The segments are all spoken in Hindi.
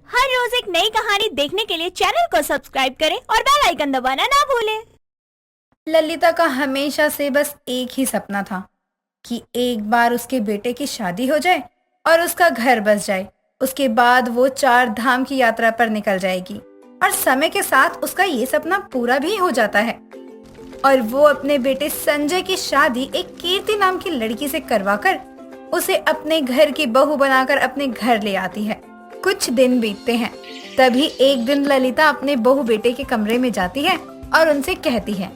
हर रोज एक नई कहानी देखने के लिए चैनल को सब्सक्राइब करें और बेल आइकन दबाना ना भूलें। ललिता का हमेशा से बस एक ही सपना था कि एक बार उसके बेटे की शादी हो जाए और उसका घर बस जाए। उसके बाद वो 4 धाम की यात्रा पर निकल जाएगी और समय के साथ उसका ये सपना पूरा भी हो जाता है और वो अपने बेटे संजय की शादी एक कीर्ति नाम की लड़की से करवाकर उसे अपने घर की बहू बनाकर अपने घर ले आती है। कुछ दिन बीतते हैं, तभी एक दिन ललिता अपने बहू बेटे के कमरे में जाती है और उनसे कहती है,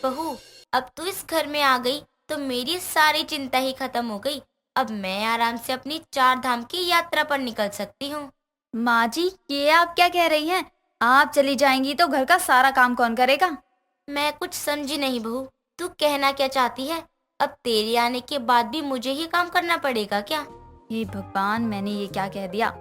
बहू, अब तू इस घर में आ गई तो मेरी सारी चिंता ही खत्म हो गई। अब मैं आराम से अपनी 4 धाम की यात्रा पर निकल सकती हूँ। माँ जी, ये आप क्या कह रही हैं? आप चली जाएंगी तो घर का सारा काम कौन करेगा? मैं कुछ समझी नहीं बहू, तू कहना क्या चाहती है? अब तेरे आने के बाद भी मुझे ही काम करना पड़ेगा क्या? हे भगवान, मैंने ये क्या कह दिया?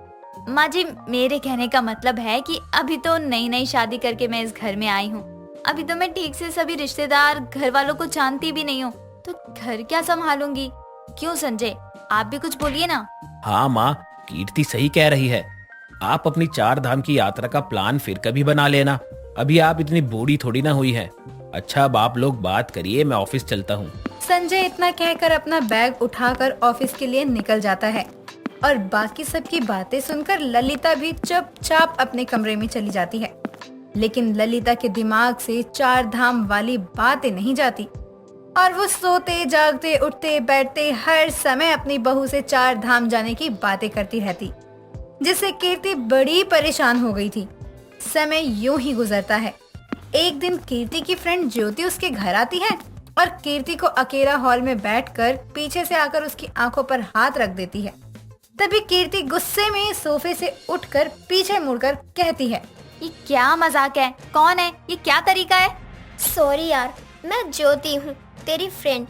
माँ जी, मेरे कहने का मतलब है कि अभी तो नई नई शादी करके मैं इस घर में आई हूँ। अभी तो मैं ठीक से सभी रिश्तेदार घर वालों को जानती भी नहीं हूँ, तो घर क्या संभालूंगी? क्यों संजय, आप भी कुछ बोलिए ना। हाँ माँ, कीर्ति सही कह रही है। आप अपनी 4 धाम की यात्रा का प्लान फिर कभी बना लेना। अभी आप इतनी बूढ़ी थोड़ी ना हुई हैं। अच्छा, अब आप लोग बात करिए, मैं ऑफिस चलता हूँ। संजय इतना कहकर अपना बैग उठाकर ऑफिस के लिए निकल जाता है और बाकी सबकी बातें सुनकर ललिता भी चुपचाप अपने कमरे में चली जाती है। लेकिन ललिता के दिमाग से 4 धाम वाली बातें नहीं जाती और वो सोते जागते उठते बैठते हर समय अपनी बहू से 4 धाम जाने की बातें करती रहती, जिससे कीर्ति बड़ी परेशान हो गई थी। समय यूं ही गुजरता है। एक दिन कीर्ति की फ्रेंड ज्योति उसके घर आती है और कीर्ति को अकेला हॉल में बैठकर पीछे से आकर उसकी आंखों पर हाथ रख देती है। तभी कीर्ति गुस्से में सोफे से उठकर पीछे मुड़कर कहती है, ये क्या मजाक है? कौन है? ये क्या तरीका है? सॉरी यार, मैं ज्योति हूँ, तेरी फ्रेंड।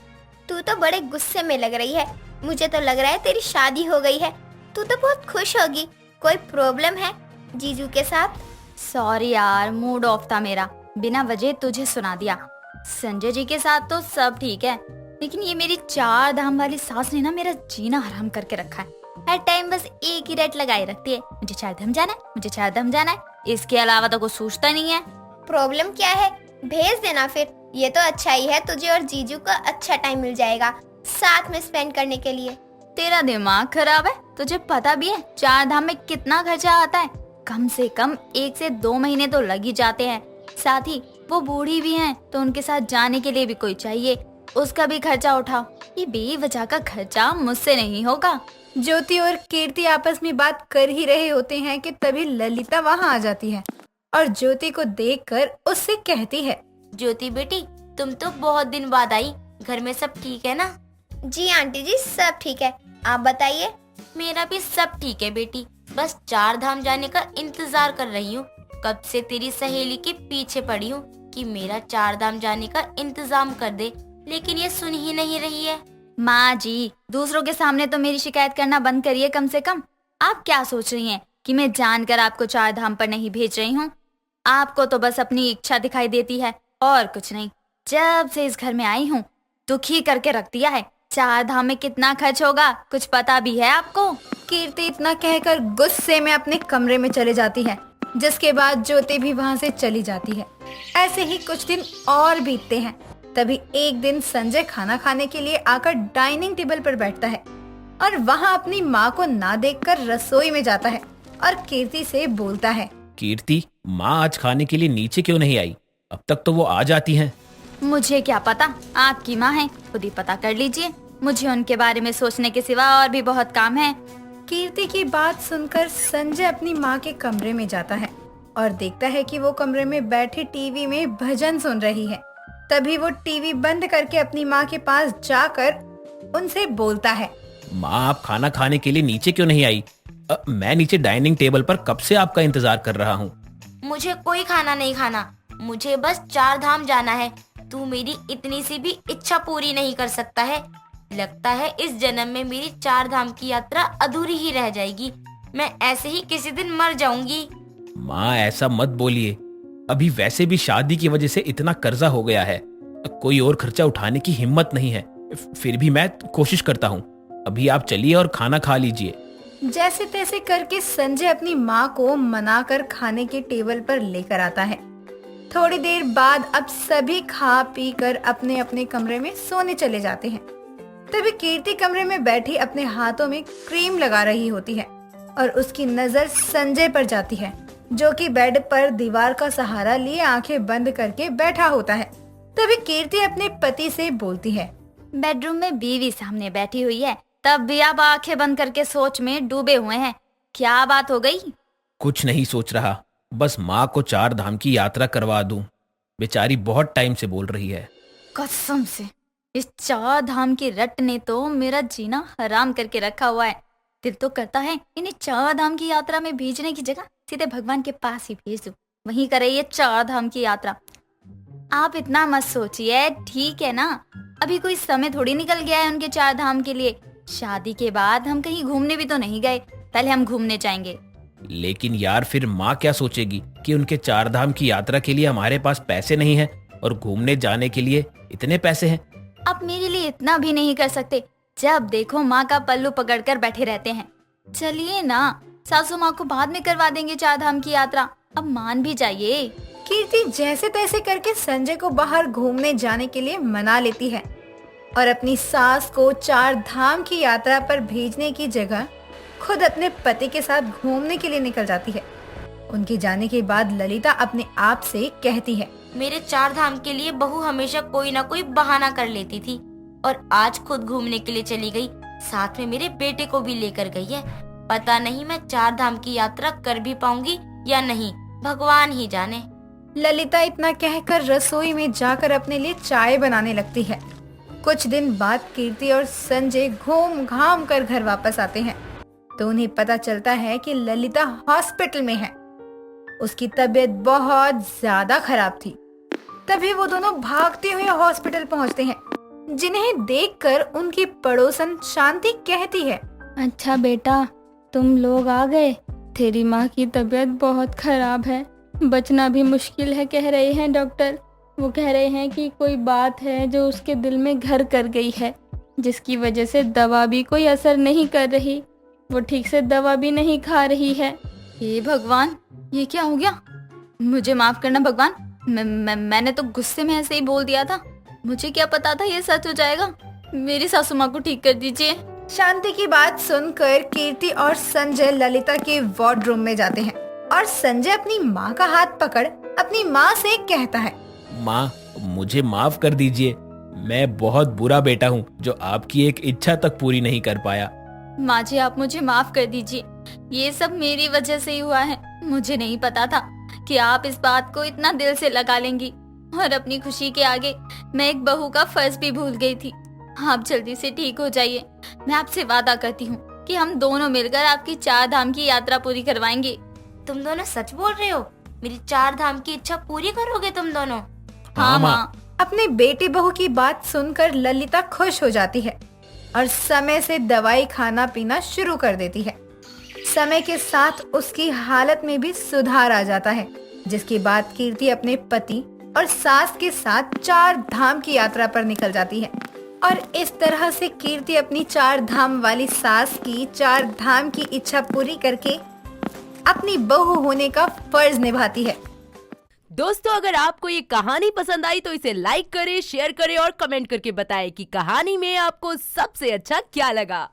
तू तो बड़े गुस्से में लग रही है। मुझे तो लग रहा है तेरी शादी हो गई है। तू तो बहुत खुश होगी। कोई प्रॉब्लम है जीजू के साथ? सॉरी यार, मूड ऑफ था मेरा, बिना वजह तुझे सुना दिया। संजय जी के साथ तो सब ठीक है, लेकिन ये मेरी 4 धाम वाली सास ने ना मेरा जीना हराम करके रखा है। हर टाइम बस एक ही रट लगाए रखती है, मुझे 4 धाम जाना है, मुझे 4 धाम जाना है। इसके अलावा तो कुछ सोचता नहीं है। प्रॉब्लम क्या है? भेज देना फिर। ये तो अच्छा ही है, तुझे और जीजू का अच्छा टाइम मिल जाएगा साथ में स्पेंड करने के लिए। तेरा दिमाग खराब है? तुझे पता भी है 4 धाम में कितना खर्चा आता है? कम से कम 1 से 2 महीने तो लग ही जाते हैं। साथ ही वो बूढ़ी भी हैं, तो उनके साथ जाने के लिए भी कोई चाहिए, उसका भी खर्चा उठाओ। ये बेवजह का खर्चा मुझसे नहीं होगा। ज्योति और कीर्ति आपस में बात कर ही रहे होते हैं कि तभी ललिता वहां आ जाती है और ज्योति को देखकर उससे कहती है, ज्योति बेटी, तुम तो बहुत दिन बाद आई। घर में सब ठीक है ना? जी आंटी जी, सब ठीक है। आप बताइए। मेरा भी सब ठीक है बेटी, बस 4 धाम जाने का इंतजार कर रही हूँ। कब से तेरी सहेली के पीछे पड़ी हूँ कि मेरा 4 धाम जाने का इंतजाम कर दे, लेकिन ये सुन ही नहीं रही है। माँ जी, दूसरों के सामने तो मेरी शिकायत करना बंद करिए कम से कम। आप क्या सोच रही हैं कि मैं जानकर आपको 4 धाम पर नहीं भेज रही हूँ? आपको तो बस अपनी इच्छा दिखाई देती है और कुछ नहीं। जब से इस घर में आई हूँ दुखी करके रख दिया है। 4 धाम में कितना खर्च होगा कुछ पता भी है आपको? कीर्ति इतना कहकर गुस्से में अपने कमरे में चले जाती है, जिसके बाद ज्योति भी वहां से चली जाती है। ऐसे ही कुछ दिन और बीतते हैं। तभी एक दिन संजय खाना खाने के लिए आकर डाइनिंग टेबल पर बैठता है और वहां अपनी माँ को ना देखकर रसोई में जाता है और कीर्ति से बोलता है, कीर्ति, माँ आज खाने के लिए नीचे क्यों नहीं आई? अब तक तो वो आ जाती हैं। मुझे क्या पता, आपकी माँ है, खुद ही पता कर लीजिए। मुझे उनके बारे में सोचने के सिवा और भी बहुत काम है। कीर्ति की बात सुनकर संजय अपनी माँ के कमरे में जाता है और देखता है कि वो कमरे में बैठे टीवी में भजन सुन रही है। तभी वो टीवी बंद करके अपनी माँ के पास जाकर उनसे बोलता है, माँ, आप खाना खाने के लिए नीचे क्यों नहीं आई? मैं नीचे डाइनिंग टेबल पर कब से आपका इंतजार कर रहा हूँ। मुझे कोई खाना नहीं खाना, मुझे बस 4 धाम जाना है। तू मेरी इतनी सी भी इच्छा पूरी नहीं कर सकता है। लगता है इस जन्म में मेरी 4 धाम की यात्रा अधूरी ही रह जाएगी। मैं ऐसे ही किसी दिन मर जाऊंगी। माँ, ऐसा मत बोलिए। अभी वैसे भी शादी की वजह से इतना कर्जा हो गया है, कोई और खर्चा उठाने की हिम्मत नहीं है। फिर भी मैं कोशिश करता हूँ। अभी आप चलिए और खाना खा लीजिए। जैसे तैसे करके संजय अपनी माँ को मनाकर खाने के टेबल पर लेकर आता है। थोड़ी देर बाद अब सभी खा पी कर अपने अपने कमरे में सोने चले जाते हैं। तभी कीर्ति कमरे में बैठी अपने हाथों में क्रीम लगा रही होती है और उसकी नजर संजय पर जाती है, जो कि बेड पर दीवार का सहारा लिए आंखें बंद करके बैठा होता है। तभी कीर्ति अपने पति से बोलती है, बेडरूम में बीवी सामने बैठी हुई है, तब भी आप आंखें बंद करके सोच में डूबे हुए हैं। क्या बात हो गई? कुछ नहीं सोच रहा, बस माँ को 4 धाम की यात्रा करवा दूं। बेचारी बहुत टाइम से बोल रही है। कसम से इस 4 धाम की रट ने तो मेरा जीना हराम करके रखा हुआ है। दिल तो करता है इन्हें 4 धाम की यात्रा में भेजने की जगह सीधे भगवान के पास ही भेज दूं, वहीं करे ये 4 धाम की यात्रा। आप इतना मत सोचिए, ठीक है ना? अभी कोई समय थोड़ी निकल गया है उनके 4 धाम के लिए। शादी के बाद हम कहीं घूमने भी तो नहीं गए, पहले हम घूमने जाएंगे। लेकिन यार फिर माँ क्या सोचेगी कि उनके 4 धाम की यात्रा के लिए हमारे पास पैसे नहीं है और घूमने जाने के लिए इतने पैसे हैं। आप मेरे लिए इतना भी नहीं कर सकते। जब देखो माँ का पल्लू पकड़कर बैठे रहते हैं। चलिए ना, सासू माँ को बाद में करवा देंगे 4 धाम की यात्रा, अब मान भी जाइए। कीर्ति जैसे तैसे करके संजय को बाहर घूमने जाने के लिए मना लेती है और अपनी सास को 4 धाम की यात्रा पर भेजने की जगह खुद अपने पति के साथ घूमने के लिए निकल जाती है। उनके जाने के बाद ललिता अपने आप से कहती है, मेरे 4 धाम के लिए बहू हमेशा कोई ना कोई बहाना कर लेती थी और आज खुद घूमने के लिए चली गई, साथ में मेरे बेटे को भी लेकर गई है। पता नहीं मैं 4 धाम की यात्रा कर भी पाऊंगी या नहीं, भगवान ही जाने। ललिता इतना कहकर रसोई में जाकर अपने लिए चाय बनाने लगती है। कुछ दिन बाद कीर्ति और संजय घूम घाम कर घर वापस आते हैं तो उन्हें पता चलता है कि ललिता हॉस्पिटल में है। उसकी तबीयत बहुत ज्यादा खराब थी। तभी वो दोनों भागते हुए हॉस्पिटल पहुंचते हैं, जिन्हें देखकर उनकी पड़ोसन शांति कहती है, अच्छा बेटा, तुम लोग आ गए। तेरी माँ की तबीयत बहुत खराब है, बचना भी मुश्किल है कह रहे हैं डॉक्टर। वो कह रहे हैं कि कोई बात है जो उसके दिल में घर कर गई है, जिसकी वजह से दवा भी कोई असर नहीं कर रही। वो ठीक से दवा भी नहीं खा रही है। हे भगवान, ये क्या हो गया? मुझे माफ करना भगवान, मैंने तो गुस्से में ऐसे ही बोल दिया था। मुझे क्या पता था ये सच हो जाएगा। मेरी सासू माँ को ठीक कर दीजिए। शांति की बात सुनकर कीर्ति और संजय ललिता के वार्डरूम में जाते हैं और संजय अपनी माँ का हाथ पकड़ अपनी माँ से कहता है, माँ, मुझे माफ कर दीजिए। मैं बहुत बुरा बेटा हूँ जो आपकी एक इच्छा तक पूरी नहीं कर पाया। माँ जी, आप मुझे माफ कर दीजिए। ये सब मेरी वजह से ही हुआ है। मुझे नहीं पता था कि आप इस बात को इतना दिल से लगा लेंगी और अपनी खुशी के आगे मैं एक बहू का फर्ज भी भूल गई थी। आप जल्दी से ठीक हो जाइए। मैं आपसे वादा करती हूँ कि हम दोनों मिलकर आपकी 4 धाम की यात्रा पूरी करवाएंगे। तुम दोनों सच बोल रहे हो? मेरी 4 धाम की इच्छा पूरी करोगे तुम दोनों? हाँ माँ। अपने बेटे बहू की बात सुनकर ललिता खुश हो जाती है और समय से दवाई खाना पीना शुरू कर देती है। समय के साथ उसकी हालत में भी सुधार आ जाता है, जिसके बाद कीर्ति अपने पति और सास के साथ 4 धाम की यात्रा पर निकल जाती है और इस तरह से कीर्ति अपनी 4 धाम वाली सास की 4 धाम की इच्छा पूरी करके अपनी बहू होने का फर्ज निभाती है। दोस्तों, अगर आपको ये कहानी पसंद आई तो इसे लाइक करें, शेयर करें और कमेंट करके बताएं कि कहानी में आपको सबसे अच्छा क्या लगा।